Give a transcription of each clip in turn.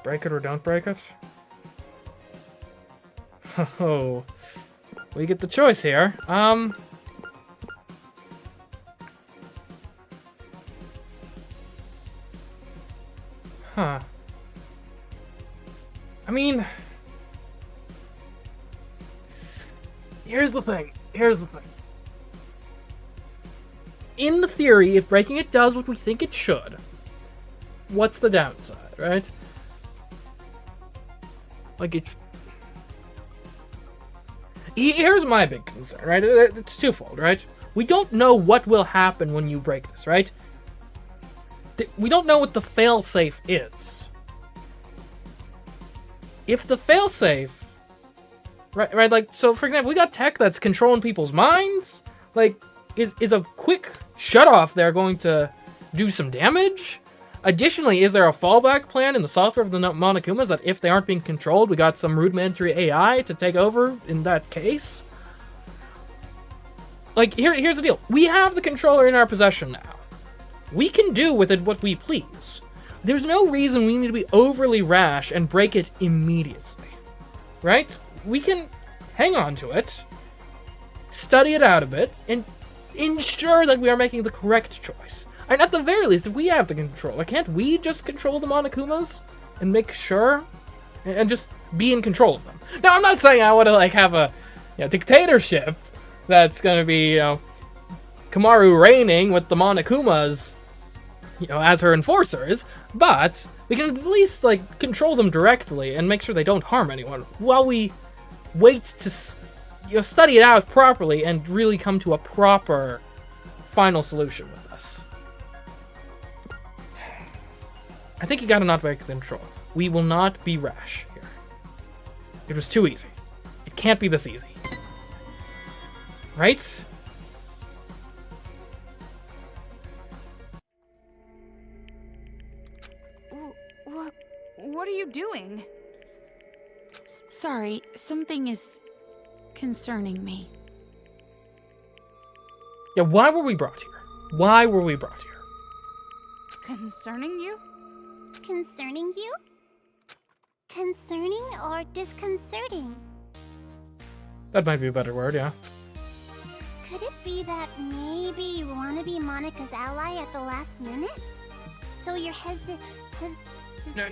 Break it or don't break it? Oh, we get the choice here. Huh. I mean, here's the thing. In theory, if breaking it does what we think it should, what's the downside, right? Like, here's my big concern, right? It's twofold, right? We don't know what will happen when you break this, right? We don't know what the failsafe is. If the failsafe, right, like, so for example, we got tech that's controlling people's minds. Like, is a quick shutoff there going to do some damage? Additionally, is there a fallback plan in the software of the Monokumas that if they aren't being controlled, we got some rudimentary AI to take over in that case? Like, here's the deal. We have the controller in our possession now. We can do with it what we please. There's no reason we need to be overly rash and break it immediately. Right? We can hang on to it, study it out a bit, and ensure that we are making the correct choice. And at the very least, if we have the controller, can't we just control the Monokumas and make sure and just be in control of them? Now, I'm not saying I want to like have a dictatorship that's going to be Komaru reigning with the Monokumas as her enforcers, but we can at least like control them directly and make sure they don't harm anyone while we wait to study it out properly and really come to a proper final solution with this. I think you gotta not break the control. We will not be rash here. It was too easy. It can't be this easy. Right? What are you doing? Sorry, something is concerning me. Yeah, why were we brought here? Why were we brought here? Concerning you? Concerning you? Concerning or disconcerting? That might be a better word, yeah. Could it be that maybe you want to be Monika's ally at the last minute? So you're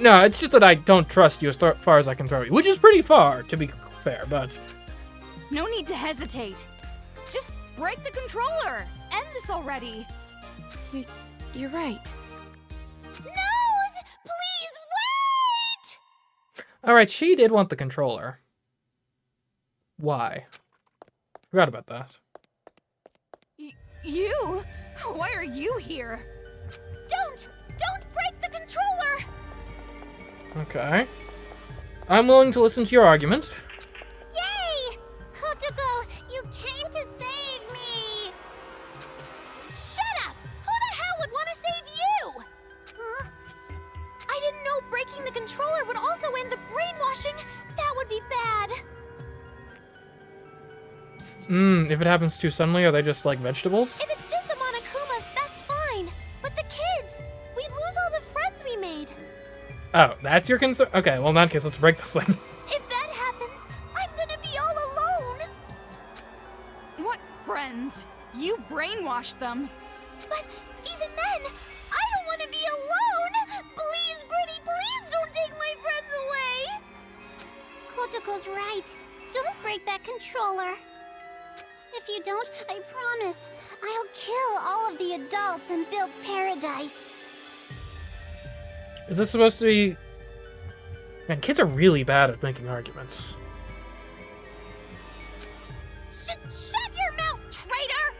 No, it's just that I don't trust you as far as I can throw you, which is pretty far, to be fair, but... No need to hesitate. Just break the controller. End this already. You're right. Nose! Please wait! Alright, she did want the controller. Why? Forgot about that. You? Why are you here? Don't break the controller! Okay. I'm willing to listen to your arguments. Yay! Kotoko, you came to save me! Shut up! Who the hell would want to save you? Huh? I didn't know breaking the controller would also end the brainwashing. That would be bad. If it happens too suddenly, are they just like vegetables? If it's just the Monokumas, that's fine. But the kids, we'd lose all the friends we made. Oh, that's your concern? Okay, well in that case, let's break this thing. If that happens, I'm gonna be all alone. What friends? You brainwashed them. But even then, I don't want to be alone. Please, Gritty, please don't take my friends away. Kotoko's right. Don't break that controller. If you don't, I promise, I'll kill all of the adults and build paradise. Is this supposed to be... Man, kids are really bad at making arguments. Shut your mouth, traitor!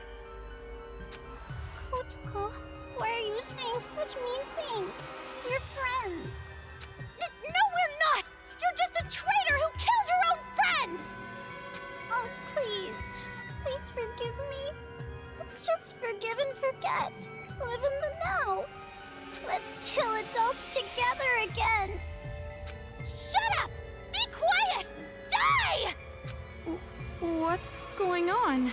Kotoko, why are you saying such mean things? We're friends. No, we're not! You're just a traitor who killed your own friends! Oh, please. Please forgive me. Let's just forgive and forget. Live in the now. Let's kill adults together again. Shut up! Be quiet! Die! What's going on?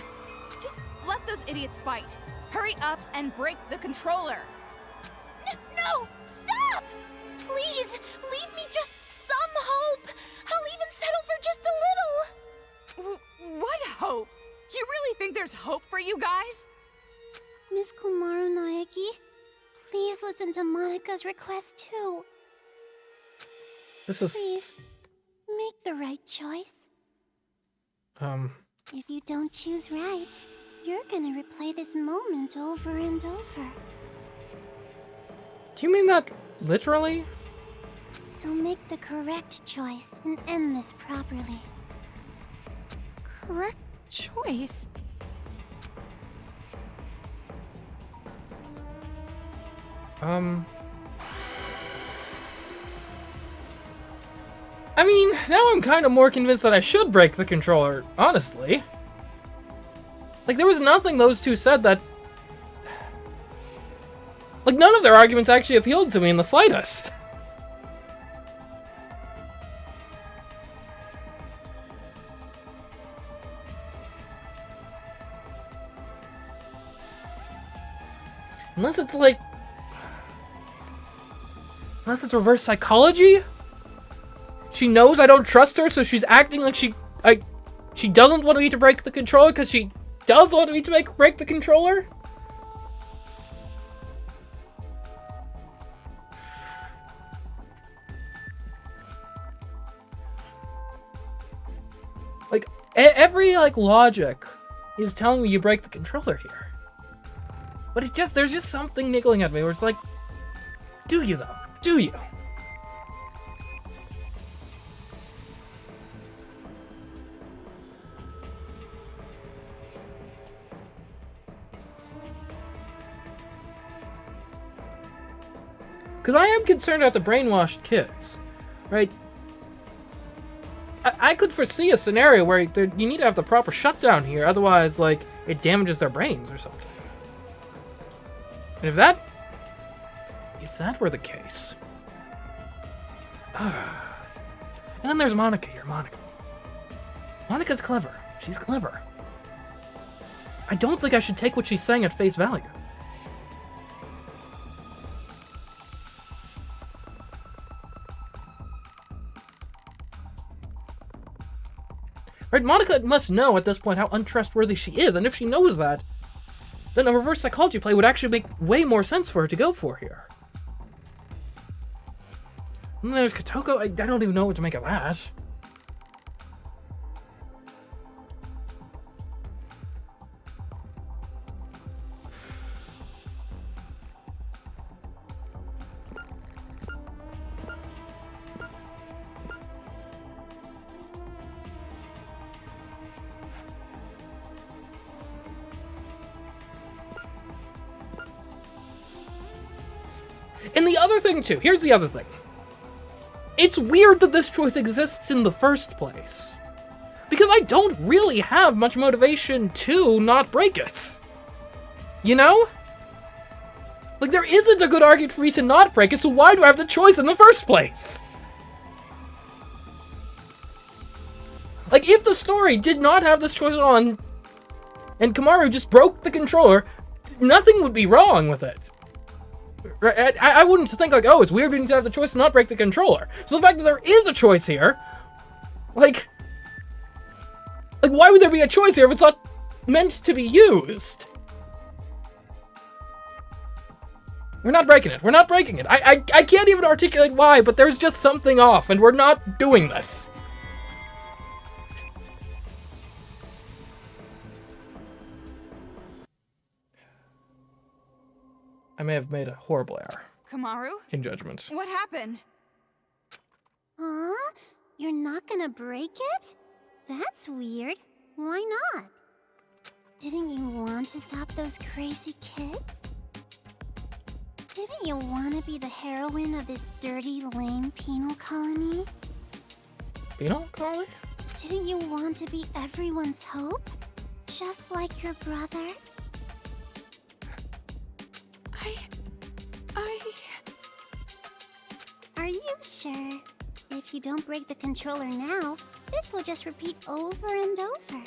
Just let those idiots fight. Hurry up and break the controller. No! Stop! Please, leave me just some hope. I'll even settle for just a little. What hope? You really think there's hope for you guys? Miss Komaru Naegi, please listen to Monika's request too. This is... Please, make the right choice. If you don't choose right, you're gonna replay this moment over and over. Do you mean that literally? So make the correct choice and end this properly. Correct choice? I mean, now I'm kind of more convinced that I should break the controller, honestly. Like, there was nothing those two said that... Like, none of their arguments actually appealed to me in the slightest. Unless it's like... Unless it's reverse psychology? She knows I don't trust her, so she's acting like she doesn't want me to break the controller because she does want me to break the controller? Like, every, like, logic is telling me you break the controller here. But there's just something niggling at me where it's like, do you though? Do you? Because I am concerned about the brainwashed kids, right? I could foresee a scenario where you need to have the proper shutdown here, otherwise, like, it damages their brains or something. And if that were the case... And then there's Monika here, Monika. Monika's clever. She's clever. I don't think I should take what she's saying at face value. Right, Monika must know at this point how untrustworthy she is, and if she knows that, then a reverse psychology play would actually make way more sense for her to go for here. And then there's Kotoko. I don't even know what to make of that. And the other thing, too, here's the other thing. It's weird that this choice exists in the first place. Because I don't really have much motivation to not break it. You know? Like, there isn't a good argument for me to not break it, so why do I have the choice in the first place? Like, if the story did not have this choice on, and Komaru just broke the controller, nothing would be wrong with it. Right? I wouldn't think like, oh, it's weird we need to have the choice to not break the controller. So the fact that there is a choice here, like why would there be a choice here if it's not meant to be used? We're not breaking it. We're not breaking it. I can't even articulate why, but there's just something off, and we're not doing this. I may have made a horrible error. Komaru? In judgment. What happened? Huh? You're not gonna break it? That's weird. Why not? Didn't you want to stop those crazy kids? Didn't you want to be the heroine of this dirty, lame penal colony? Penal colony? Didn't you want to be everyone's hope? Just like your brother? Are you sure? If you don't break the controller now, this will just repeat over and over.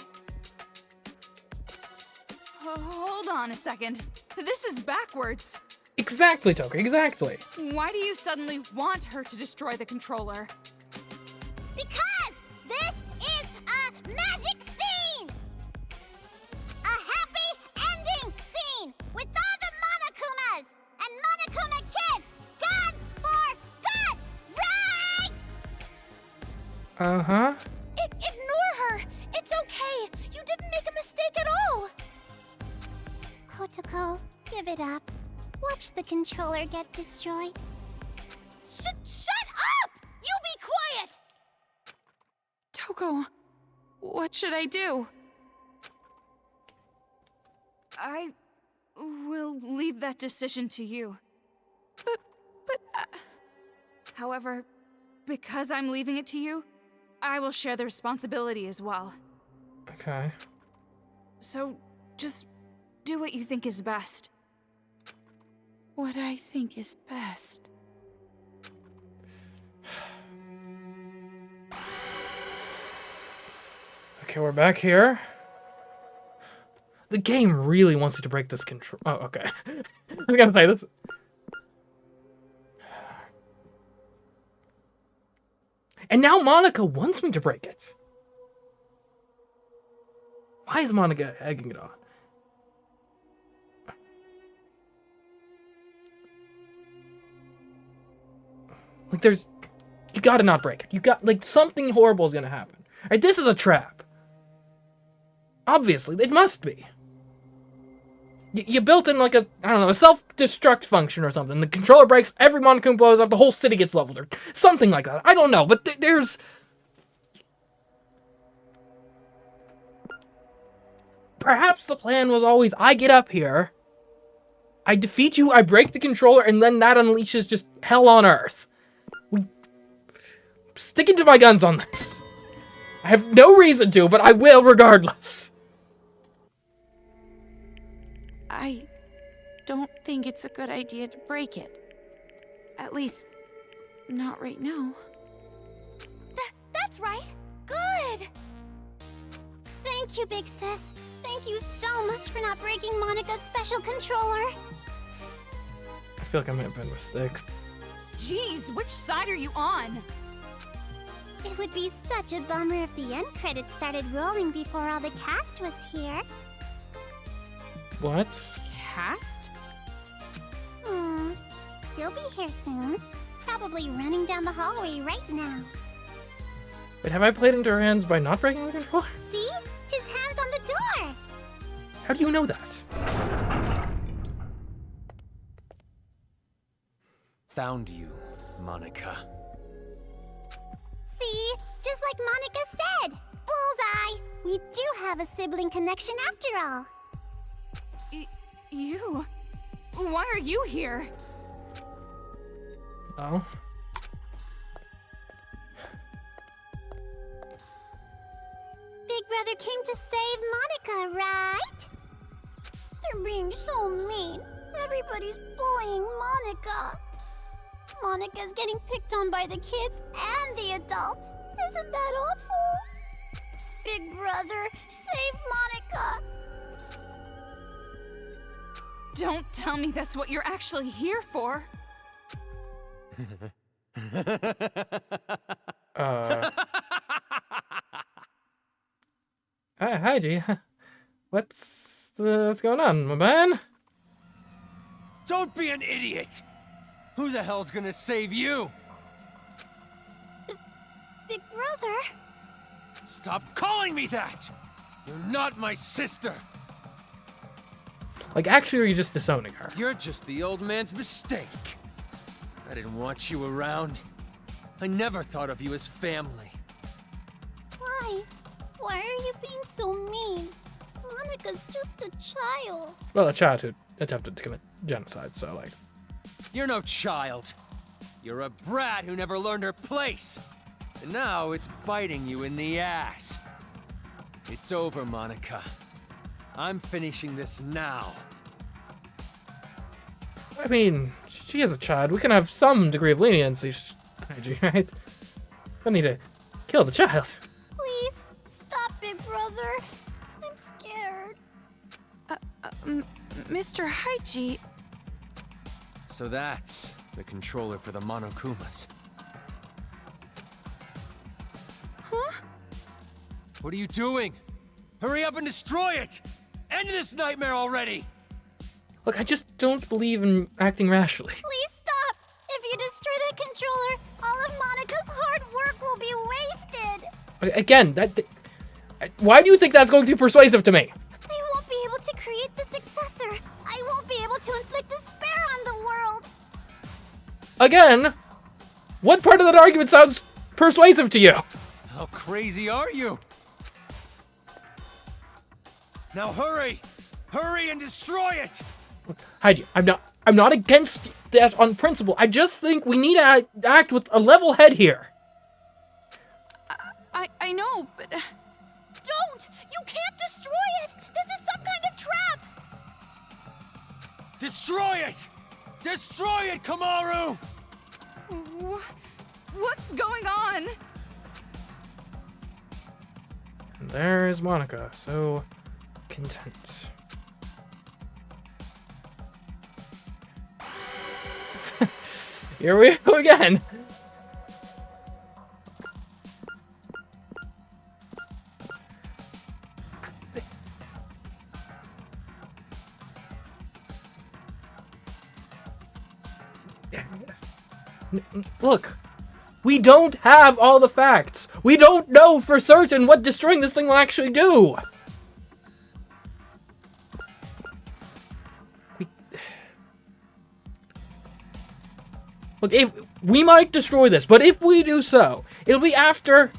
Hold on a second. This is backwards. Exactly, Toko, exactly. Why do you suddenly want her to destroy the controller? Because this is a magic scene! A happy ending scene with all the Monokumas and Monokuma Kids gone for good, right? Uh-huh. Ignore her. It's okay. You didn't make a mistake at all. Kotoko, give it up. Watch the controller get destroyed. Shut up! You be quiet! Toko, what should I do? I will leave that decision to you. But, However, because I'm leaving it to you, I will share the responsibility as well. Okay. So, just do what you think is best. what I think is best. Okay, we're back here. The game really wants you to break this control. Oh, okay. I was gonna say this. And now Monica wants me to break it. Why is Monica egging it on? Like, there's... You gotta not break it. You got... Like, something horrible is gonna happen. Right, this is a trap. Obviously, it must be. You built in, like, a... I don't know, a self-destruct function or something. The controller breaks, every Monokuma blows up, the whole city gets leveled. Or something like that. I don't know, but there's... Perhaps the plan was always, I get up here, I defeat you, I break the controller, and then that unleashes just hell on earth. Sticking to my guns on this. I have no reason to, but I will regardless. I don't think it's a good idea to break it. At least, not right now. That's right. Good. Thank you, Big Sis. Thank you so much for not breaking Monica's special controller. I feel like I might have been a mistake. Jeez, which side are you on? It would be such a bummer if the end credits started rolling before all the cast was here. What? Cast? He'll be here soon. Probably running down the hallway right now. Wait, have I played into her hands by not breaking the controller? See? His hand's on the door! How do you know that? Found you, Monica. See? Just like Monica said! Bullseye! We do have a sibling connection after all. You? Why are you here? Oh. Big Brother came to save Monica, right? They're being so mean. Everybody's bullying Monica. Monica's getting picked on by the kids and the adults. Isn't that awful? Big Brother, save Monica. Don't tell me that's what you're actually here for. Hi, G. What's going on, my man? Don't be an idiot! Who the hell's gonna save you? Big Brother? Stop calling me that! You're not my sister! Like, actually, are you just disowning her? You're just the old man's mistake. I didn't want you around. I never thought of you as family. Why? Why are you being so mean? Monica's just a child. Well, a child who attempted to commit genocide, so, like... You're no child. You're a brat who never learned her place. And now it's biting you in the ass. It's over, Monica. I'm finishing this now. I mean, she is a child. We can have some degree of leniency, right? Don't need to kill the child. Please, stop, Big Brother. I'm scared. Mr. Haiji, So that's the controller for the Monokumas. huh? What are you doing? Hurry up and destroy it! End this nightmare already! Look, I just don't believe in acting rashly. Please stop! If you destroy that controller, all of Monika's hard work will be wasted! Again, why do you think that's going to be persuasive to me? I won't be able to create the successor! I won't be able to inflict despair on the world! Again, what part of that argument sounds persuasive to you? How crazy are you? Now hurry! Hurry and destroy it! Haiji, I'm not against that on principle. I just think we need to act with a level head here. I know, but... Don't! You can't destroy it! This is some kind of trap! Destroy it! Destroy it, Komaru! What's going on? And there is Monika, so content. Here we go again. Look, we don't have all the facts. We don't know for certain what destroying this thing will actually do. Look, if we might destroy this, but if we do so, it'll be after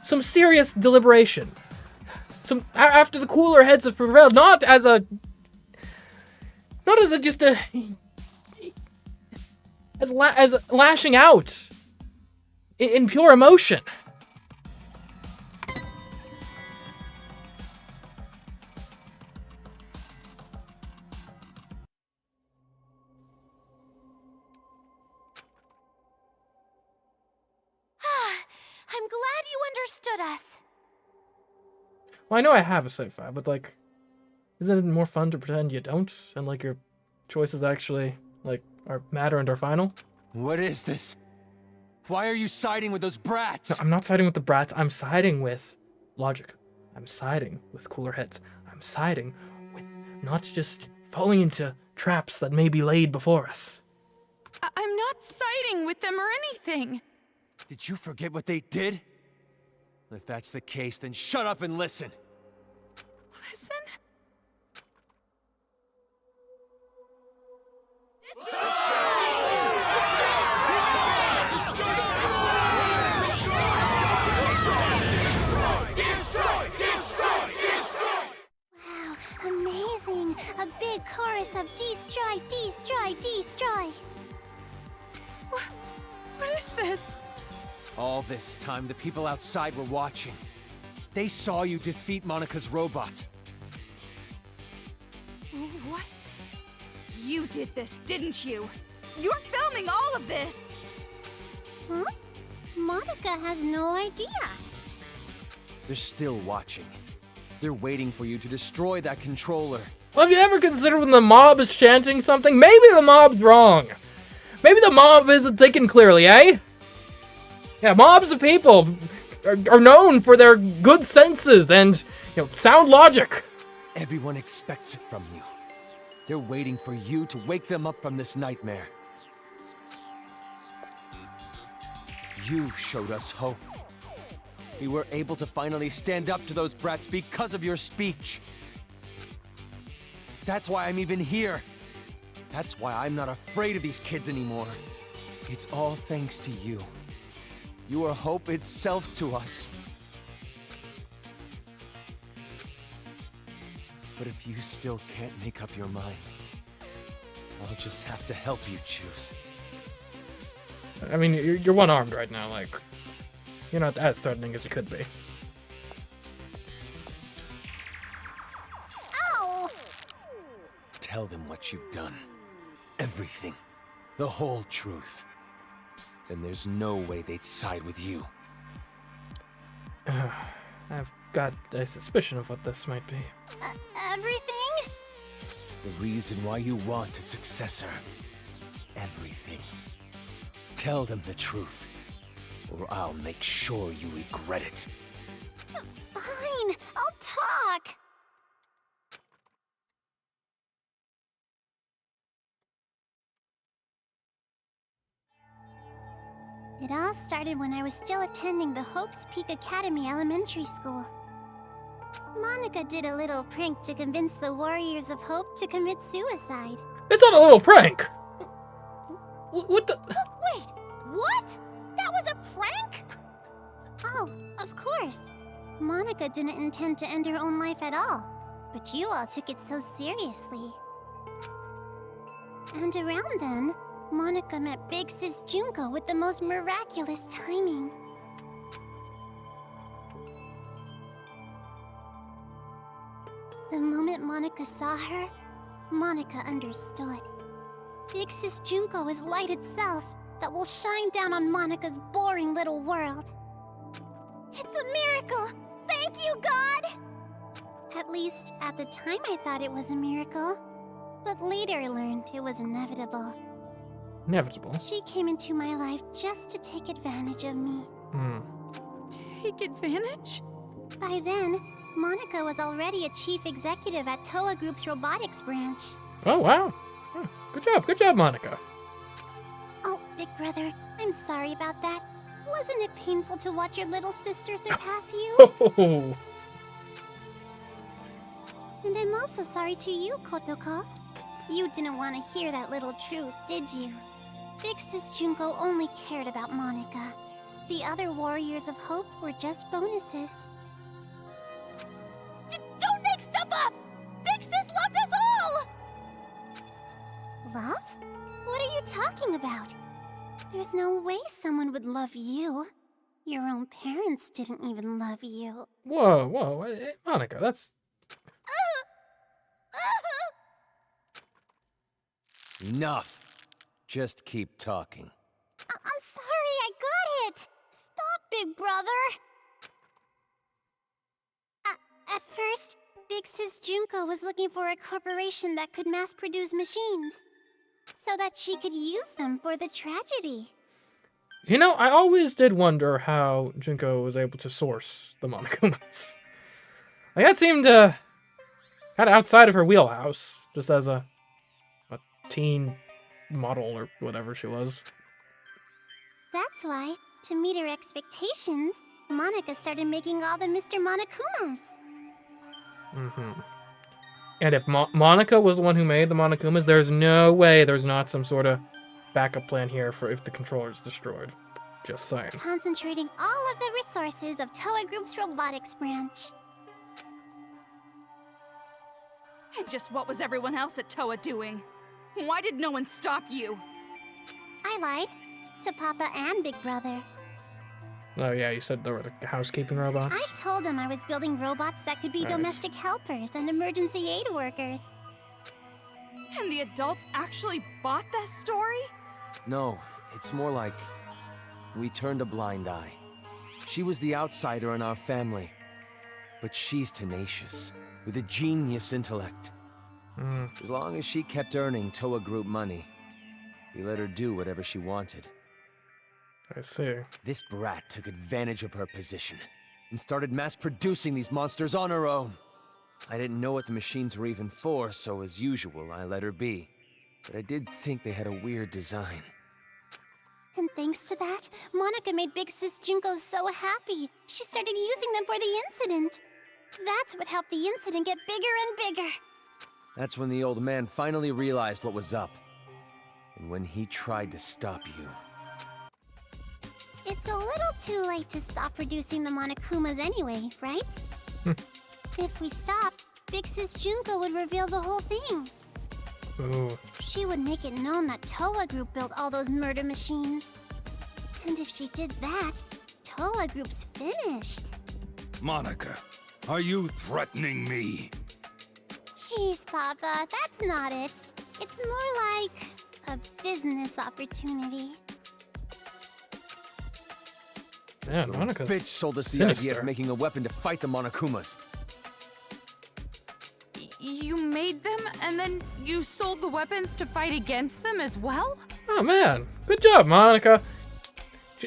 some serious deliberation. After the cooler heads have prevailed, not as lashing out in pure emotion. I'm glad you understood us. Well, I know I have a save file, but like, isn't it more fun to pretend you don't, and like your choices actually are matter and are final? What is this? Why are you siding with those brats? No, I'm not siding with the brats. I'm siding with logic. I'm siding with cooler heads. I'm siding with not just falling into traps that may be laid before us. I'm not siding with them or anything. Did you forget what they did? If that's the case, then shut up and listen. Listen? Wow, amazing! A big chorus of destroy, destroy, destroy! What is this? All this time, the people outside were watching. They saw you defeat Monika's robot. What? You did this, didn't you? You're filming all of this! Huh? Monika has no idea. They're still watching. They're waiting for you to destroy that controller. Well, have you ever considered when the mob is chanting something? Maybe the mob's wrong. Maybe the mob isn't thinking clearly, eh? Yeah, mobs of people are known for their good senses and, sound logic. Everyone expects it from you. They're waiting for you to wake them up from this nightmare. You showed us hope. We were able to finally stand up to those brats because of your speech. That's why I'm even here. That's why I'm not afraid of these kids anymore. It's all thanks to you. You are hope itself to us. But if you still can't make up your mind, I'll just have to help you choose. I mean, you're one-armed right now, you're not as threatening as you could be. Ow! Tell them what you've done. Everything. The whole truth. Then there's no way they'd side with you. I've got a suspicion of what this might be. Everything? The reason why you want a successor. Everything. Tell them the truth, or I'll make sure you regret it. Fine, I'll talk. It all started when I was still attending the Hope's Peak Academy Elementary School. Monika did a little prank to convince the Warriors of Hope to commit suicide. It's not a little prank. What the? Wait, what? That was a prank? Oh, of course. Monika didn't intend to end her own life at all, but you all took it so seriously. And around then, Monika met Big Sis Junko with the most miraculous timing. The moment Monika saw her, Monika understood. Big Sis Junko is light itself that will shine down on Monika's boring little world. It's a miracle! Thank you, God! At least, at the time I thought it was a miracle. But later I learned it was inevitable. Inevitable. She came into my life just to take advantage of me. Take advantage? By then, Monika was already a chief executive at Toa Group's robotics branch. Oh, wow. Oh, good job, Monika. Oh, big brother, I'm sorry about that. Wasn't it painful to watch your little sister surpass you? Oh, And I'm also sorry to you, Kotoko. You didn't want to hear that little truth, did you? Big Sis Junko only cared about Monika. The other Warriors of Hope were just bonuses. Don't make stuff up! Big Sis loved us all! Love? What are you talking about? There's no way someone would love you. Your own parents didn't even love you. whoa, Monika, that's... Enough. Just keep talking. I'm sorry, I got it! Stop, big brother! At first, Big Sis Junko was looking for a corporation that could mass-produce machines, so that she could use them for the tragedy. You know, I always did wonder how Junko was able to source the Monokumas. Like, that seemed kind of outside of her wheelhouse, just as a teen model or whatever she was. That's why, to meet her expectations, Monika started making all the Mr. Monokumas. And if Monika was the one who made the Monokumas, there's no way there's not some sort of backup plan here for if the controller is destroyed. Just saying. Concentrating all of the resources of Toa Group's robotics branch. And just what was everyone else at Toa doing? Why did no one stop you? I lied. To Papa and Big Brother. Oh yeah, you said there were the housekeeping robots? I told them I was building robots that could be Nice. domestic helpers and emergency aid workers. And the adults actually bought that story? No, it's more like we turned a blind eye. She was the outsider in our family, but she's tenacious, with a genius intellect. As long as she kept earning Toa Group money, we let her do whatever she wanted. I see. This brat took advantage of her position and started mass-producing these monsters on her own. I didn't know what the machines were even for, so as usual, I let her be. But I did think they had a weird design. And thanks to that, Monika made Big Sis Junko so happy. She started using them for the incident. That's what helped the incident get bigger and bigger. That's when the old man finally realized what was up. And when he tried to stop you. It's a little too late to stop producing the Monokumas anyway, right? If we stopped, Big Sis Junko would reveal the whole thing. Ooh. She would make it known that Toa Group built all those murder machines. And if she did that, Toa Group's finished. Monika, are you threatening me? Jeez, Papa, that's not it. It's more like a business opportunity. Man, Monika's Bitch sold us the sinister. idea of making a weapon to fight the Monokumas. You made them, and then you sold the weapons to fight against them as well? Oh man, good job, Monica.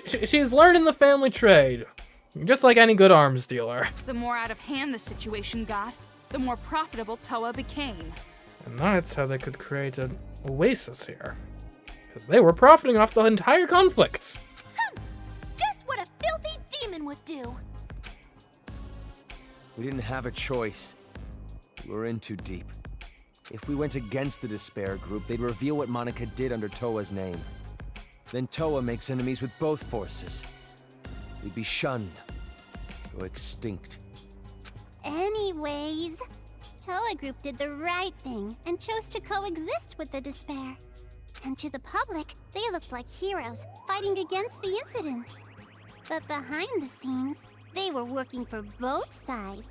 She's learning the family trade, just like any good arms dealer. The more out of hand the situation got, the more profitable Toa became. And that's how they could create an oasis here, because they were profiting off the entire conflict. Just what a filthy demon would do. We didn't have a choice. We were in too deep. If we went against the Despair group, they'd reveal what Monica did under Toa's name. Then Toa makes enemies with both forces. We'd be shunned. Go extinct. Anyways, Toa Group did the right thing and chose to coexist with the Despair. And to the public, they looked like heroes fighting against the incident. But behind the scenes, they were working for both sides.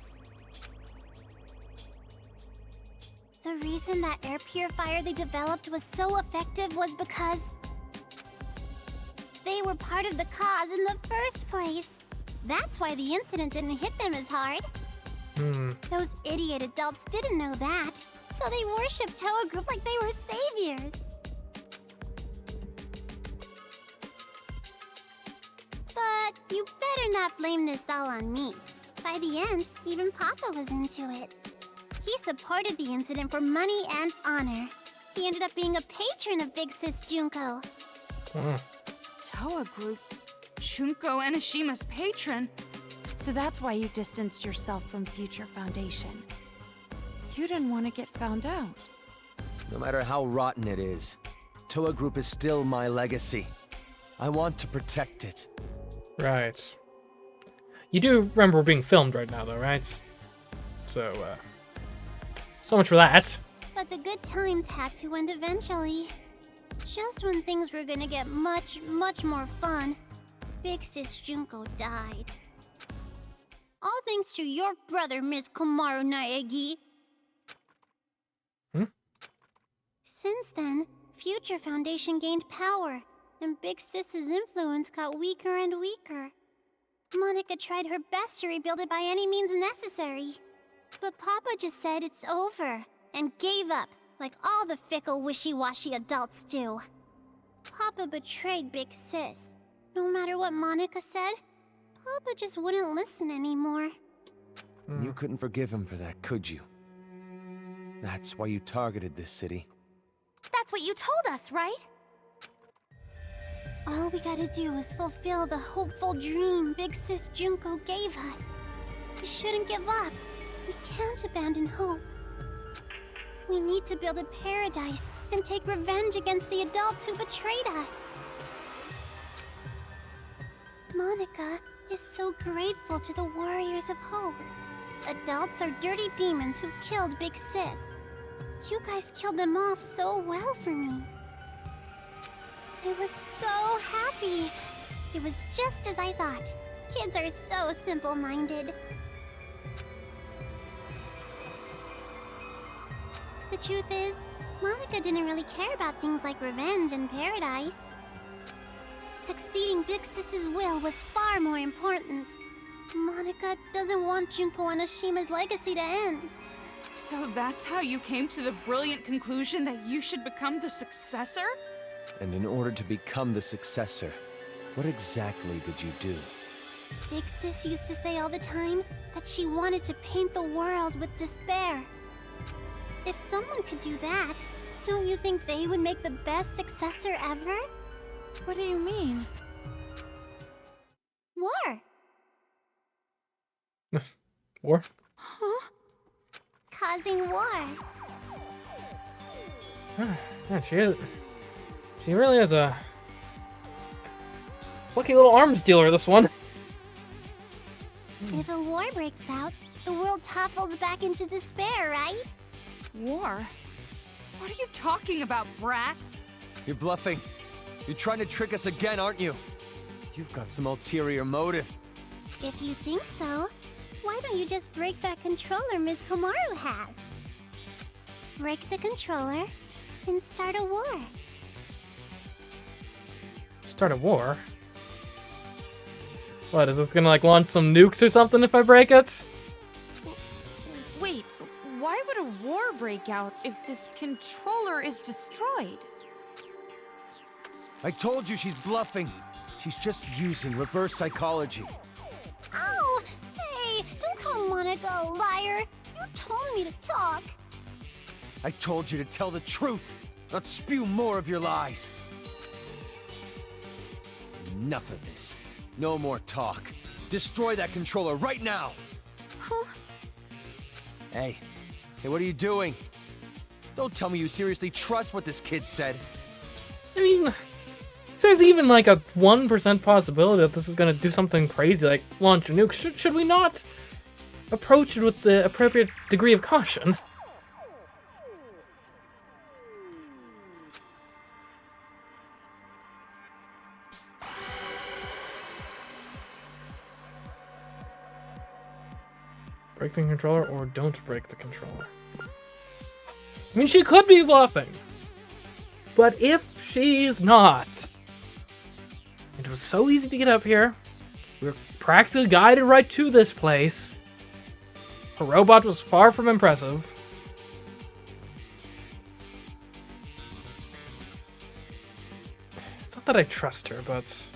The reason that air purifier they developed was so effective was because they were part of the cause in the first place. That's why the incident didn't hit them as hard. Those idiot adults didn't know that, so they worshipped Toa Group like they were saviors. But you better not blame this all on me. By the end, even Papa was into it. He supported the incident for money and honor. He ended up being a patron of Big Sis Junko. Toa Group? Junko Enishima's patron? So that's why you distanced yourself from Future Foundation. You didn't want to get found out. No matter how rotten it is, Toa Group is still my legacy. I want to protect it. Right. You do remember we're being filmed right now, though, right? So much for that. But the good times had to end eventually. Just when things were gonna get much, much more fun, Big Sis Junko died. All thanks to your brother, Miss Komaru Naegi. Since then, Future Foundation gained power, and Big Sis's influence got weaker and weaker. Monica tried her best to rebuild it by any means necessary. But Papa just said it's over, and gave up, like all the fickle, wishy-washy adults do. Papa betrayed Big Sis. No matter what Monica said, Papa just wouldn't listen anymore. You couldn't forgive him for that, could you? That's why you targeted this city. That's what you told us, right? All we gotta do is fulfill the hopeful dream Big Sis Junko gave us. We shouldn't give up. We can't abandon hope. We need to build a paradise and take revenge against the adults who betrayed us. Monica is so grateful to the Warriors of Hope. Adults are dirty demons who killed Big Sis. You guys killed them off so well for me. I was so happy. It was just as I thought. Kids are so simple-minded. The truth is, Monica didn't really care about things like revenge and paradise. Succeeding Big Sis's will was far more important. Monica doesn't want Junko Enishima's legacy to end. So that's how you came to the brilliant conclusion that you should become the successor? And in order to become the successor, what exactly did you do? Big Sis used to say all the time that she wanted to paint the world with despair. If someone could do that, don't you think they would make the best successor ever? What do you mean? War. War? Huh? Causing war. Man, she really is a lucky little arms dealer, this one. If a war breaks out, the world topples back into despair, right? War? What are you talking about, brat? You're bluffing. You're trying to trick us again, aren't you? You've got some ulterior motive. If you think so, why don't you just break that controller Ms. Komaru has? Break the controller and start a war. Start a war? What, is this gonna like launch some nukes or something if I break it? Wait, why would a war break out if this controller is destroyed? I told you she's bluffing. She's just using reverse psychology. Oh, hey, don't call Monica a liar. You told me to talk. I told you to tell the truth, not spew more of your lies. Enough of this. No more talk. Destroy that controller right now! Huh? Hey, what are you doing? Don't tell me you seriously trust what this kid said. I mean, there's even like a 1% possibility that this is gonna do something crazy like launch a nuke. Should we not approach it with the appropriate degree of caution? Break the controller or don't break the controller. I mean, she could be bluffing. But if she's not, it was so easy to get up here. We were practically guided right to this place. Her robot was far from impressive. It's not that I trust her, but...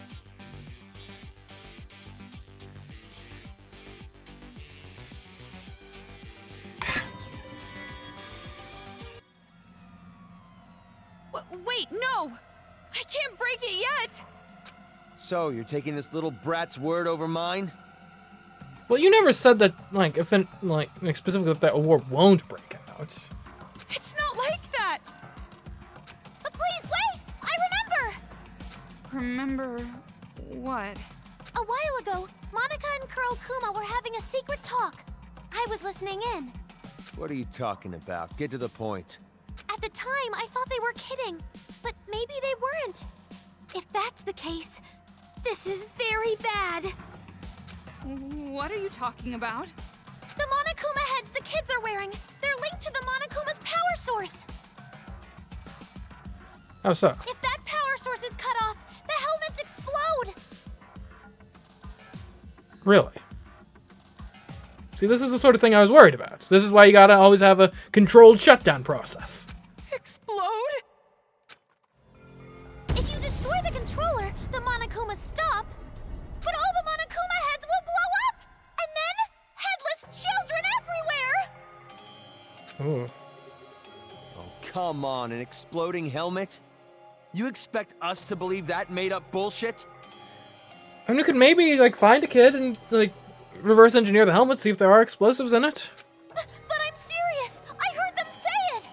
Wait, no! I can't break it yet! So, you're taking this little brat's word over mine? Well, you never said that, like, if it, like specifically that war won't break out. It's not like that! But please wait! I remember! Remember what? A while ago, Monica and Kurokuma were having a secret talk. I was listening in. What are you talking about? Get to the point. At the time, I thought they were kidding, but maybe they weren't. If that's the case, this is very bad. What are you talking about? The Monokuma heads the kids are wearing, they're linked to the Monokuma's power source. How so? If that power source is cut off, the helmets explode. Really? See, this is the sort of thing I was worried about. This is why you gotta always have a controlled shutdown process. Explode? If you destroy the controller, the Monokumas stop, but all the Monokuma heads will blow up, and then headless children everywhere! Ooh. Oh, come on, an exploding helmet? You expect us to believe that made-up bullshit? I mean, you could maybe, like, find a kid and, like, reverse engineer the helmet, see if there are explosives in it. But I'm serious! I heard them say it!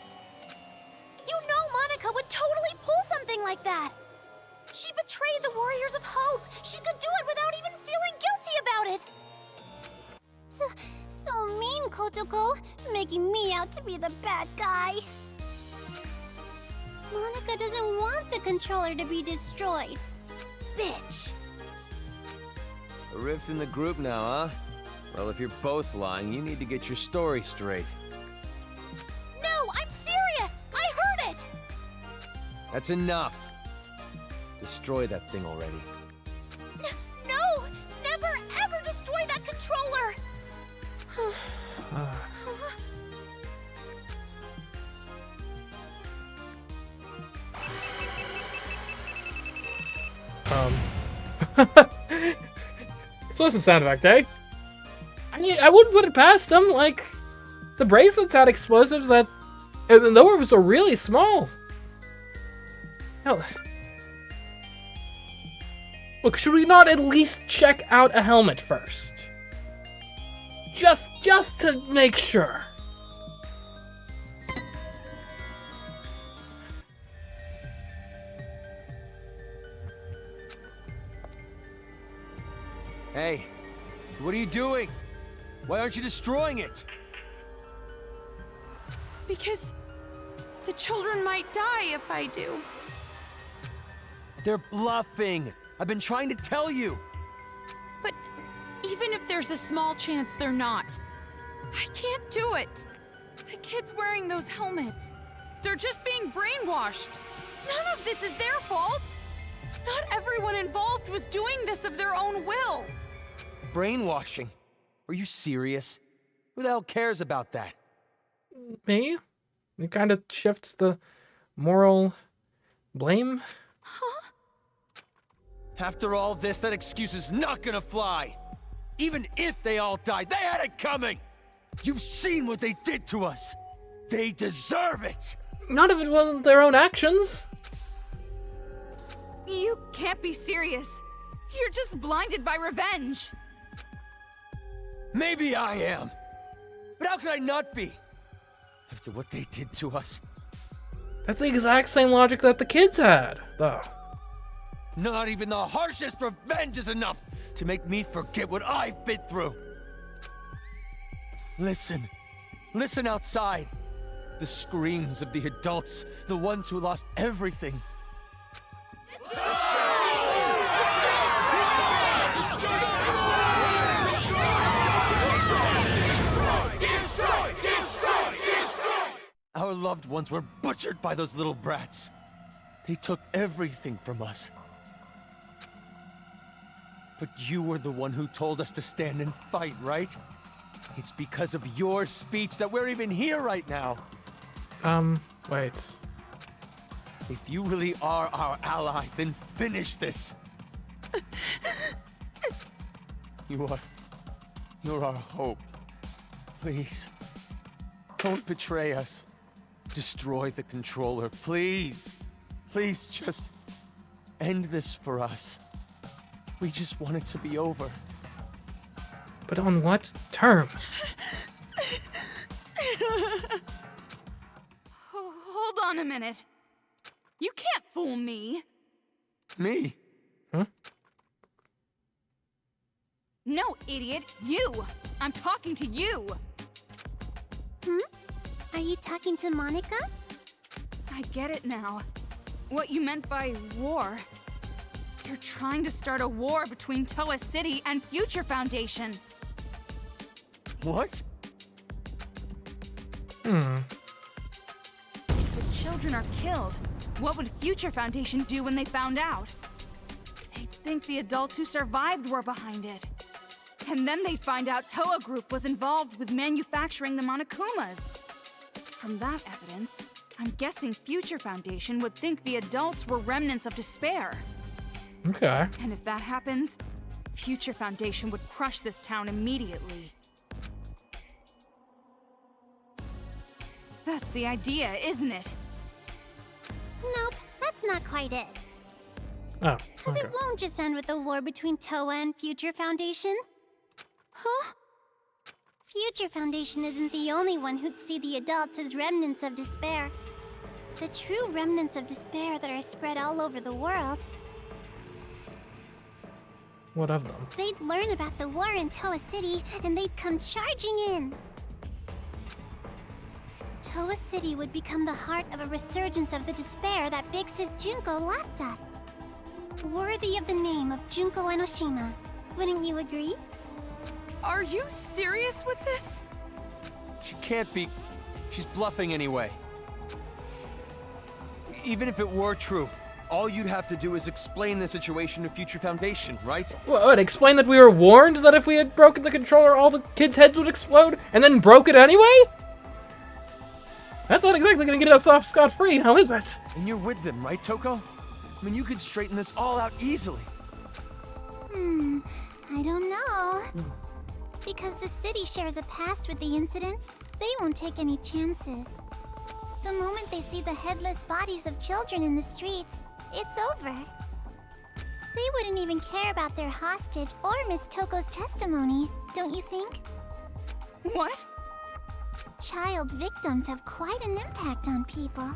You know Monica would totally pull something like that! She betrayed the Warriors of Hope! She could do it without even feeling guilty about it! So mean, Kotoko, making me out to be the bad guy. Monica doesn't want the controller to be destroyed. Bitch. A rift in the group now, huh? Well, if you're both lying, you need to get your story straight. No, I'm serious! I heard it! That's enough. Destroy that thing already. No! Never ever destroy that controller! Explosive sound effect, eh? I mean, I wouldn't put it past them. Like, the bracelets had explosives that, and those are really small. Hell. Look, should we not at least check out a helmet first? Just to make sure. Hey, what are you doing? Why aren't you destroying it? Because the children might die if I do. They're bluffing. I've been trying to tell you. But even if there's a small chance they're not, I can't do it. The kids wearing those helmets, they're just being brainwashed. None of this is their fault. Not everyone involved was doing this of their own will. Brainwashing? Are you serious? Who the hell cares about that? Me? It kind of shifts the moral blame. After all this, that excuse is not gonna fly. Even if they all died, they had it coming! You've seen what they did to us! They deserve it! None of it wasn't their own actions. You can't be serious. You're just blinded by revenge. Maybe I am. But how could I not be? After what they did to us. That's the exact same logic that the kids had, though. Not even the harshest revenge is enough to make me forget what I've been through. Listen. Listen outside. The screams of the adults, the ones who lost everything. Our loved ones were butchered by those little brats. They took everything from us. But you were the one who told us to stand and fight, right? It's because of your speech that we're even here right now. Wait. If you really are our ally, then finish this. You're our hope. Please, don't betray us. Destroy the controller, please. Please just end this for us. We just want it to be over. But on what terms? Hold on a minute. You can't fool me. Me? Huh? No, idiot. You. I'm talking to you. Are you talking to Monica? I get it now. What you meant by war. You're trying to start a war between Toa City and Future Foundation. What? If the children are killed, what would Future Foundation do when they found out? They'd think the adults who survived were behind it. And then they'd find out Toa Group was involved with manufacturing the Monokumas. From that evidence, I'm guessing Future Foundation would think the adults were remnants of despair. Okay. And if that happens, Future Foundation would crush this town immediately. That's the idea, isn't it? Nope, that's not quite it. Oh, Because okay. it won't just end with a war between Toa and Future Foundation. Huh? Future Foundation isn't the only one who'd see the adults as remnants of despair. The true remnants of despair that are spread all over the world. What of them? They'd learn about the war in Toa City, and they'd come charging in. Toa City would become the heart of a resurgence of the despair that Big Sis Junko left us. Worthy of the name of Junko Enoshima. Wouldn't you agree? Are you serious with this? She can't be. She's bluffing anyway. Even if it were true, all you'd have to do is explain the situation to Future Foundation, right? What, explain that we were warned that if we had broken the controller, all the kids' heads would explode, and then broke it anyway? That's not exactly gonna get us off scot-free, now is it? And you're with them, right, Toko? I mean, you could straighten this all out easily. I don't know. Because the city shares a past with the incident, they won't take any chances. The moment they see the headless bodies of children in the streets, it's over. They wouldn't even care about their hostage or Miss Toko's testimony, don't you think? What? Child victims have quite an impact on people.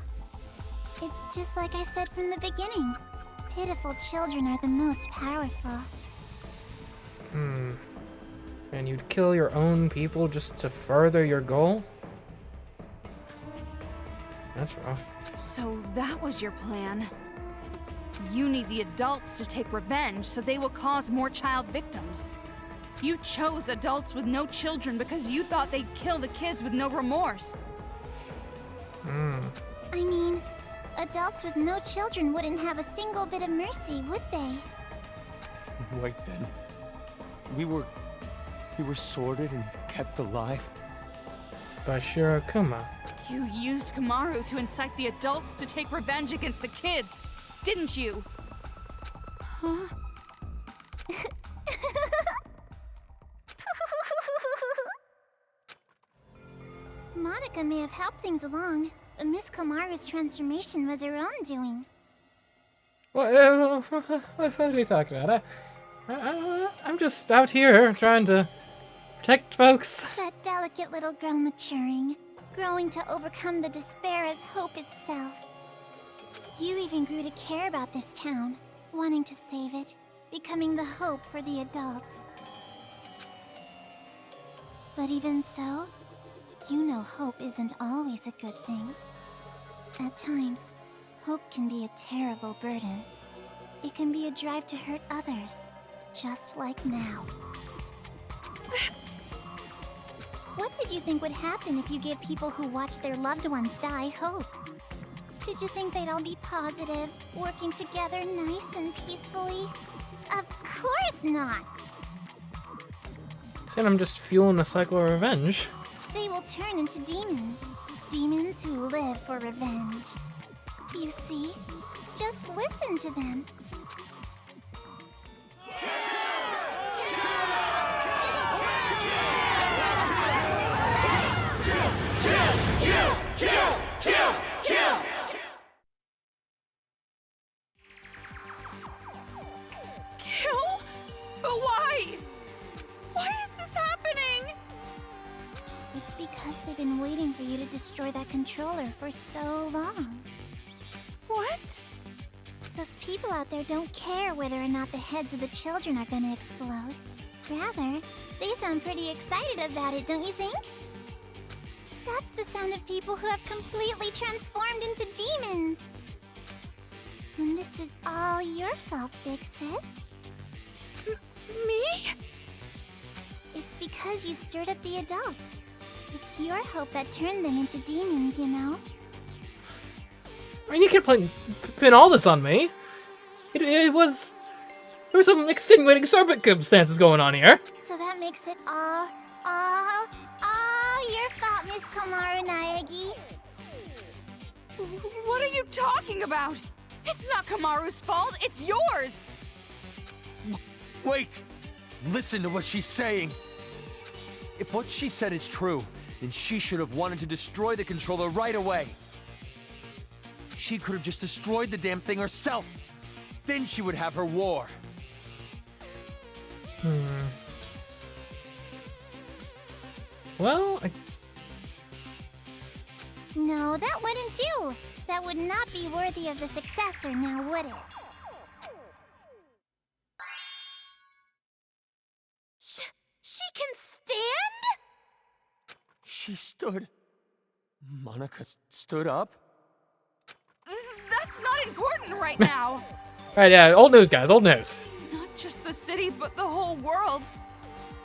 It's just like I said from the beginning. Pitiful children are the most powerful. And you'd kill your own people just to further your goal? That's rough. So that was your plan. You need the adults to take revenge so they will cause more child victims. You chose adults with no children because you thought they'd kill the kids with no remorse. I mean, adults with no children wouldn't have a single bit of mercy, would they? Wait then. We were sorted and kept alive. By Shirokuma. You used Komaru to incite the adults to take revenge against the kids, didn't you? Huh? Monica may have helped things along, but Miss Komaru's transformation was her own doing. What are you talking about? I'm just out here trying to protect folks. That delicate little girl maturing, growing to overcome the despair as hope itself. You even grew to care about this town, wanting to save it, becoming the hope for the adults. But even so, you know hope isn't always a good thing. At times, hope can be a terrible burden. It can be a drive to hurt others, just like now. That's... What did you think would happen if you gave people who watched their loved ones die hope? Did you think they'd all be positive, working together nice and peacefully? Of course not! Saying I'm just fueling a cycle of revenge. They will turn into demons. Demons who live for revenge. You see? Just listen to them. Kill? But why? Why is this happening? It's because they've been waiting for you to destroy that controller for so long. What? Those people out there don't care whether or not the heads of the children are gonna explode. Rather, they sound pretty excited about it, don't you think? That's the sound of people who have completely transformed into demons. And this is all your fault, Big Sis. Me? It's because you stirred up the adults. It's your hope that turned them into demons, you know? I mean, you can pin all this on me. There was some extenuating circumstances going on here. So that makes it all your fault, Miss Komaru Naegi. What are you talking about? It's not Komaru's fault, it's yours! Wait! Listen to what she's saying. If what she said is true, then she should have wanted to destroy the controller right away. She could have just destroyed the damn thing herself. Then she would have her war. Well, No, that wouldn't do. That would not be worthy of the successor, now would it? She can stand? She stood. Monica stood up? That's not important right now. Alright, yeah, old news, guys, old news. Not just the city, but the whole world.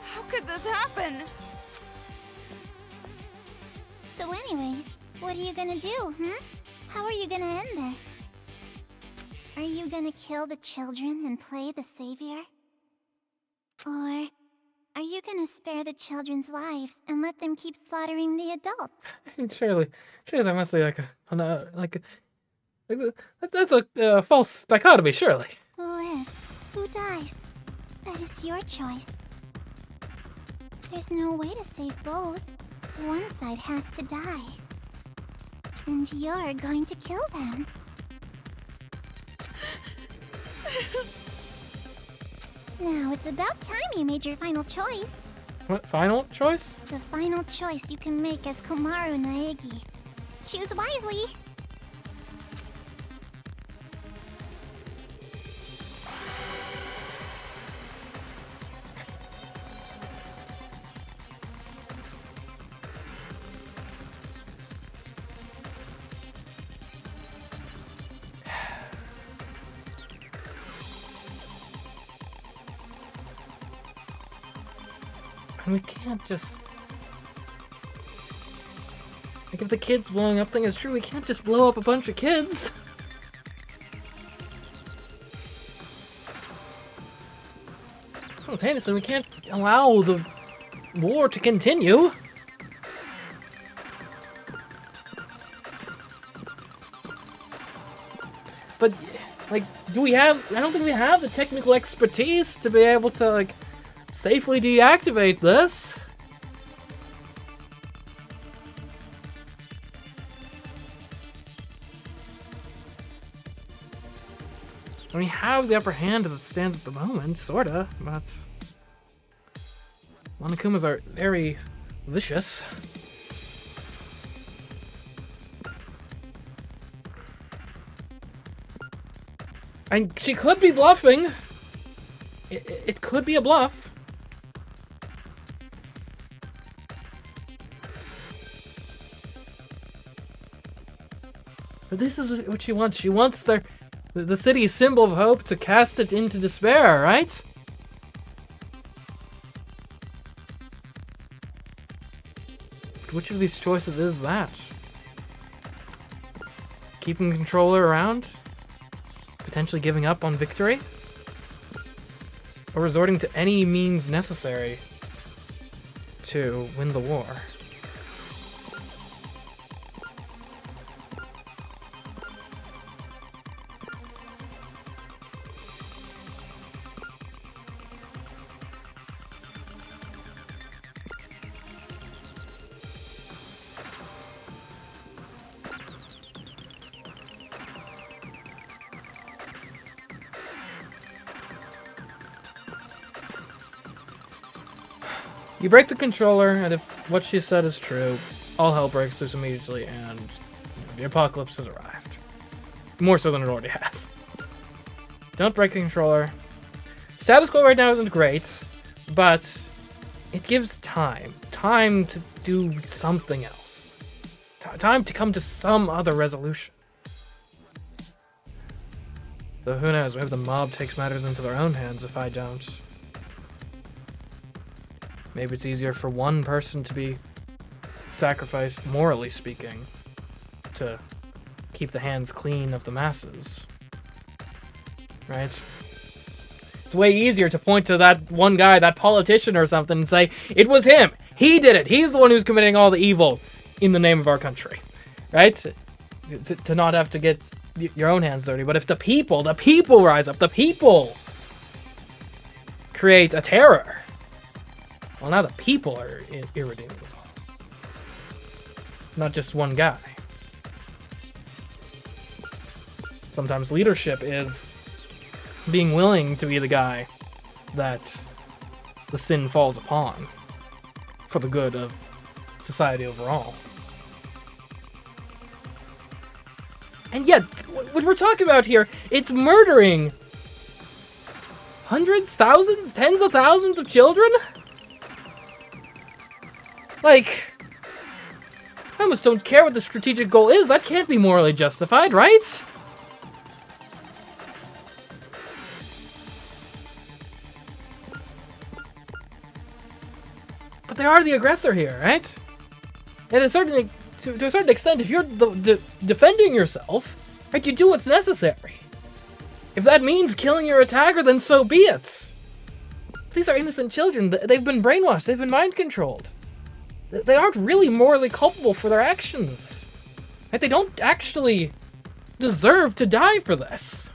How could this happen? So anyways, what are you gonna do, How are you gonna end this? Are you gonna kill the children and play the savior? Or are you gonna spare the children's lives and let them keep slaughtering the adults? Surely that must be that's a false dichotomy, surely. Who lives? Who dies? That is your choice. There's no way to save both. One side has to die. And you're going to kill them. Now, it's about time you made your final choice. What, final choice? The final choice you can make as Komaru Naegi. Choose wisely. We can't just... Like, if the kids blowing up thing is true, we can't just blow up a bunch of kids. Simultaneously, we can't allow the war to continue. do we have... I don't think we have the technical expertise to be able to, like, safely deactivate this. We have the upper hand as it stands at the moment, sorta, but Monokumas are very vicious. And she could be bluffing. It could be a bluff. But this is what she wants. She wants the city's symbol of hope to cast it into despair, right? But which of these choices is that? Keeping the controller around? Potentially giving up on victory? Or resorting to any means necessary to win the war? You break the controller, and if what she said is true, all hell breaks loose immediately, and the apocalypse has arrived. More so than it already has. Don't break the controller. Status quo right now isn't great, but it gives time. Time to do something else. Time to come to some other resolution. Though who knows, maybe the mob takes matters into their own hands if I don't. Maybe it's easier for one person to be sacrificed, morally speaking, to keep the hands clean of the masses. Right? It's way easier to point to that one guy, that politician or something, and say, it was him! He did it! He's the one who's committing all the evil in the name of our country. Right? To not have to get your own hands dirty. But if the people rise up, the people create a terror. Well, now the people are irredeemable. Not just one guy. Sometimes leadership is being willing to be the guy that the sin falls upon for the good of society overall. And yet, what we're talking about here, it's murdering hundreds, thousands, tens of thousands of children? Like, I almost don't care what the strategic goal is. That can't be morally justified, right? But they are the aggressor here, right? And to a certain extent, if you're defending yourself, right, you do what's necessary. If that means killing your attacker, then so be it. These are innocent children. They've been brainwashed. They've been mind-controlled. They aren't really morally culpable for their actions. Right? They don't actually deserve to die for this.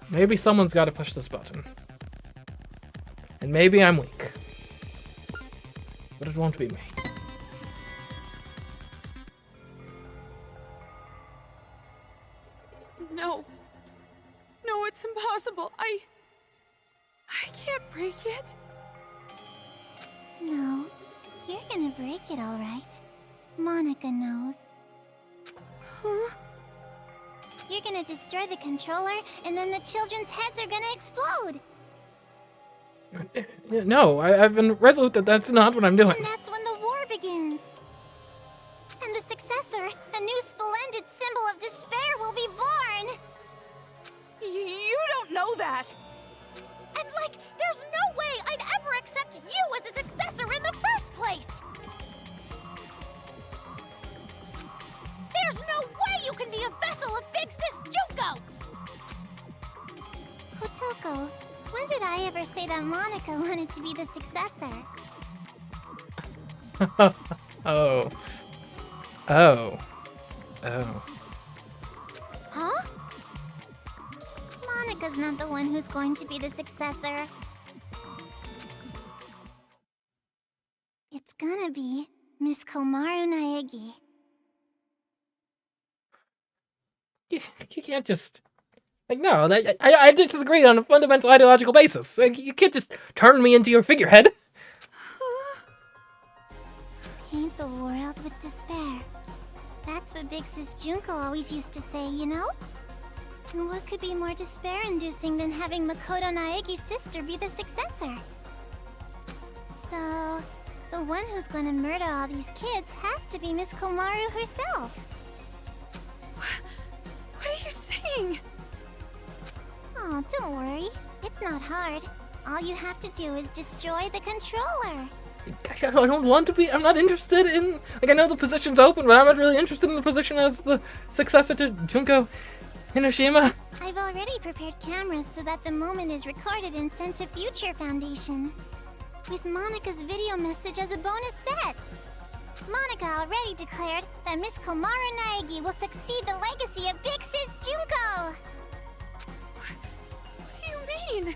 Maybe someone's got to push this button. And maybe I'm weak. But it won't be me. No. No, it's impossible. I can't break it. No, you're gonna break it all right. Monica knows. Huh? You're gonna destroy the controller, and then the children's heads are gonna explode. No, I've been resolute that that's not what I'm doing. And that's when the war begins. And the successor, a new splendid symbol of despair, will be born. You don't know that. And there's no way I'd ever accept you as a successor in the first place. There's no way you can be a vessel of Big Sis Juko. Kotoko, when did I ever say that that Monika wanted to be the successor. Oh. Oh. Oh. Huh? Monika's not the one who's going to be the successor. It's gonna be Miss Komaru Naegi. You can't just... Like, no, I disagree on a fundamental ideological basis. Like, you can't just turn me into your figurehead. Paint the world with despair. That's what Big Sis Junko always used to say, you know? And what could be more despair-inducing than having Makoto Naegi's sister be the successor? So, the one who's going to murder all these kids has to be Miss Komaru herself. What are you saying? Oh, don't worry. It's not hard. All you have to do is destroy the controller. I don't want to be... I'm not interested in... Like, I know the position's open, but I'm not really interested in the position as the successor to Junko Enoshima. I've already prepared cameras so that the moment is recorded and sent to Future Foundation. With Monika's video message as a bonus set. Monika already declared that Miss Komaru Naegi will succeed the legacy of Big Sis Junko. What do you mean?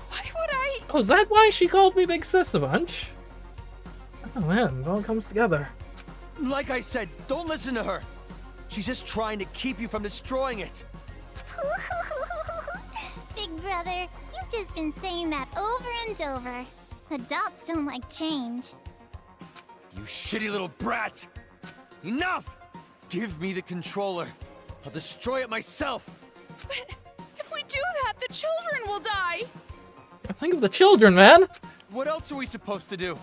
Why would I... Oh, is that why she called me Big Sis a bunch? Oh man, it all comes together. Like I said, don't listen to her. She's just trying to keep you from destroying it. Big brother, you've just been saying that over and over. Adults don't like change. You shitty little brat! Enough! Give me the controller. I'll destroy it myself. But if we do that, the children will die! Think of the children, man! What else are we supposed to do?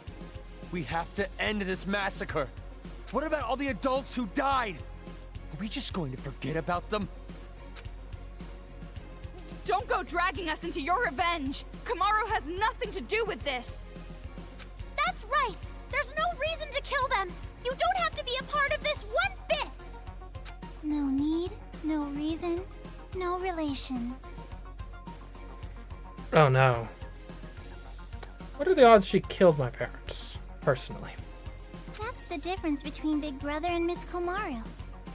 We have to end this massacre. What about all the adults who died? Are we just going to forget about them? Don't go dragging us into your revenge! Komaru has nothing to do with this! That's right! There's no reason to kill them! You don't have to be a part of this one bit! No need, no reason, no relation. Oh no. What are the odds she killed my parents, personally? That's the difference between Big Brother and Miss Komaru.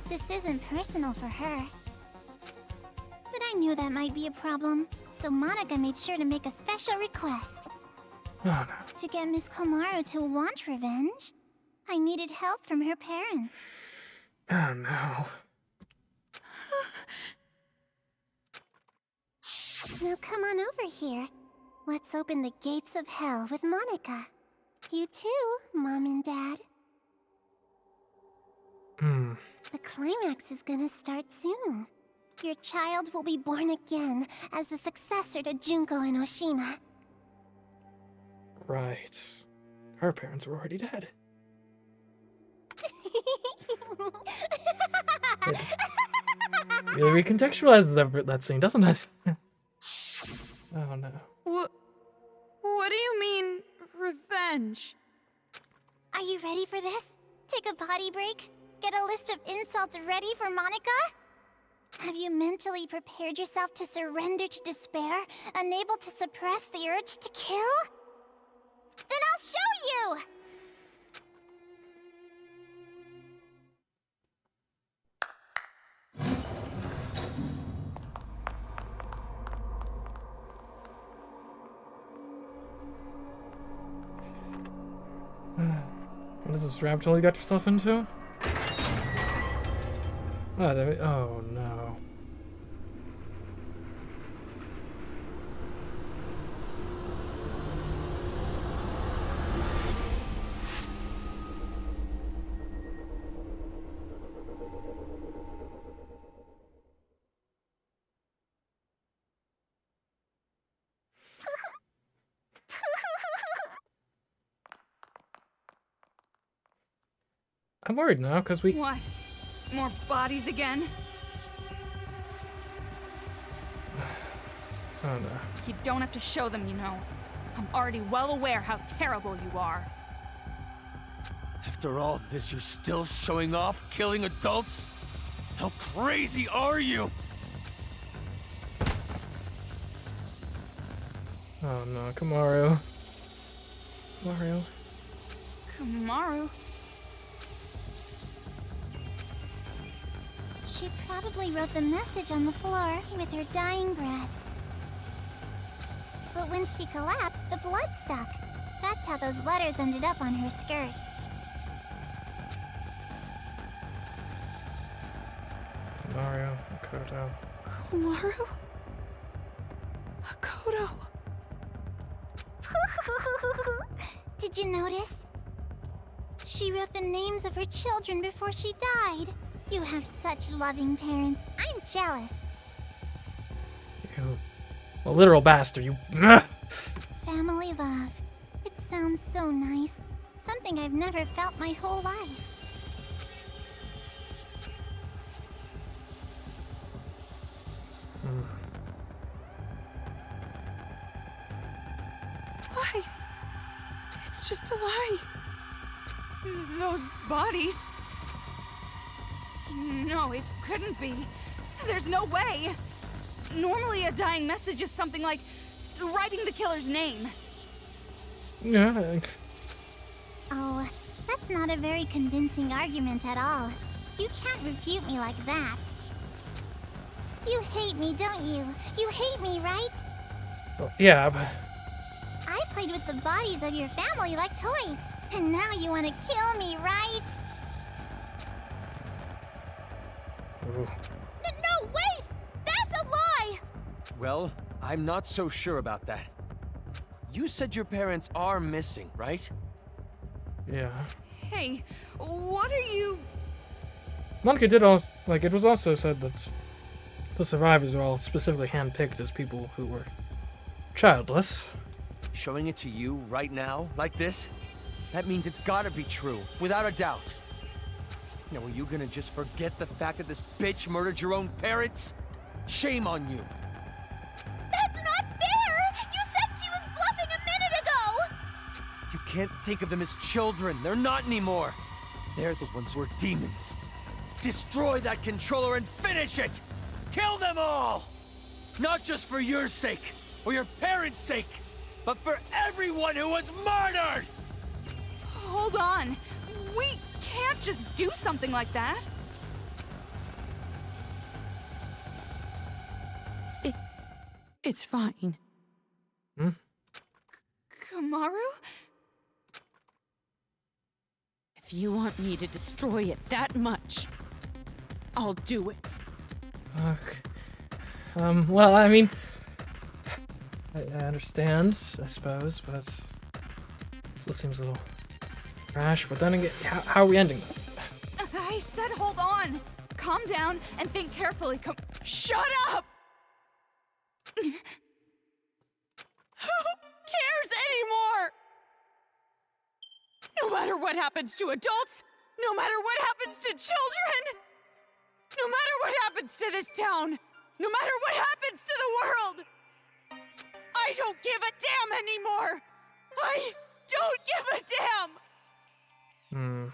This isn't personal for her. But I knew that might be a problem, so Monika made sure to make a special request. Oh no. To get Miss Komaru to want revenge, I needed help from her parents. Oh no. Now come on over here. Let's open the gates of hell with Monika. You too, Mom and Dad. The climax is gonna start soon. Your child will be born again as the successor to Junko Enoshima. Right. Her parents were already dead. It really recontextualizes that scene, doesn't it? Oh no. What do you mean, revenge? Are you ready for this? Take a potty break? Get a list of insults ready for Monika? Have you mentally prepared yourself to surrender to despair, unable to suppress the urge to kill? Then I'll show you! What is this rabbit hole you got yourself into? Oh no. I'm worried now, because we... What? More bodies again? Oh no. You don't have to show them, you know. I'm already well aware how terrible you are. After all this, you're still showing off, killing adults? How crazy are you? Oh no, Komaru. Komaru. Komaru? She probably wrote the message on the floor with her dying breath. But when she collapsed, the blood stuck. That's how those letters ended up on her skirt. Komaru, Makoto. Komaru? Makoto? Did you notice? She wrote the names of her children before she died. You have such loving parents. I'm jealous. You. A literal bastard, you. Family love. It sounds so nice. Something I've never felt my whole life. Lies. It's just a lie. Those bodies. No, it couldn't be. There's no way. Normally a dying message is something like writing the killer's name. Yeah. Oh, that's not a very convincing argument at all. You can't refute me like that. You hate me, don't you? You hate me, right? Well, yeah, but. I played with the bodies of your family like toys, and now you want to kill me, right? Ooh. No, wait! That's a lie! Well, I'm not so sure about that. You said your parents are missing, right? Yeah. Hey, what are you... Monica did also, like, it was also said that the survivors are all specifically handpicked as people who were childless. Showing it to you right now, like this? That means it's gotta be true, without a doubt. Now, are you gonna just forget the fact that this bitch murdered your own parents? Shame on you. That's not fair! You said she was bluffing a minute ago! You can't think of them as children. They're not anymore. They're the ones who are demons. Destroy that controller and finish it! Kill them all! Not just for your sake, or your parents' sake, but for everyone who was murdered! Hold on. We can't just do something like that. It's fine. Hmm? Komaru? If you want me to destroy it that much, I'll do it. Okay. Well, I mean, I understand, I suppose, but this seems a little rash. But then again, how are we ending this? I said hold on. Calm down and think carefully. Shut up! Who cares anymore? No matter what happens to adults, no matter what happens to children, no matter what happens to this town, no matter what happens to the world, I don't give a damn anymore. I don't give a damn.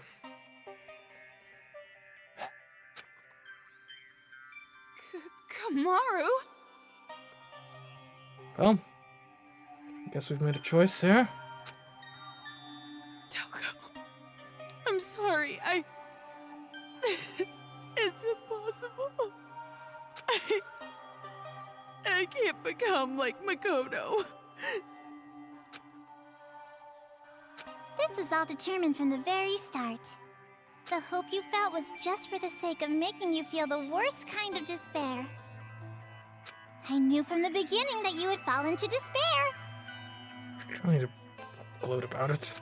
Komaru? Well, I guess we've made a choice here. Toko, I'm sorry, it's impossible. I can't become like Makoto. This is all determined from the very start. The hope you felt was just for the sake of making you feel the worst kind of despair. I knew from the beginning that you would fall into despair. I don't need to gloat about it.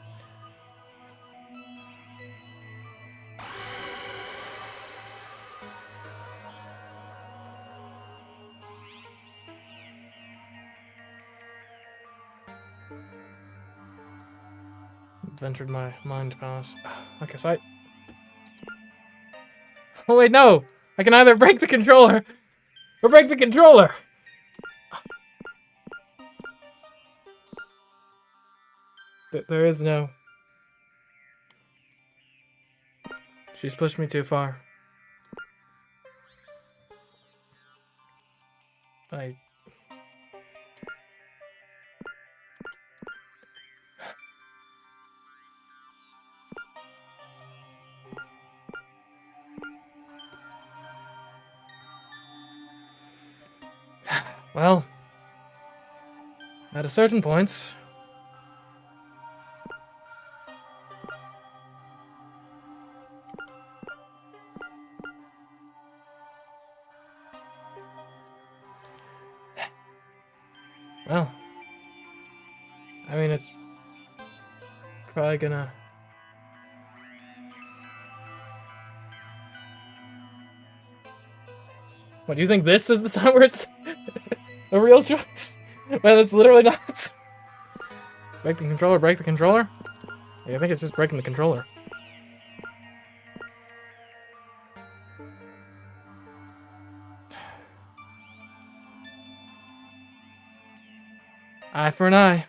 Ventured my mind palace. Okay, so oh wait, no! I can either break the controller or break the controller! There is no... She's pushed me too far. Well, at a certain point, well, I mean, it's probably gonna... What, do you think this is the time where it's a real choice? Well, it's literally not. Break the controller, break the controller? Yeah, I think it's just breaking the controller. Eye for an eye.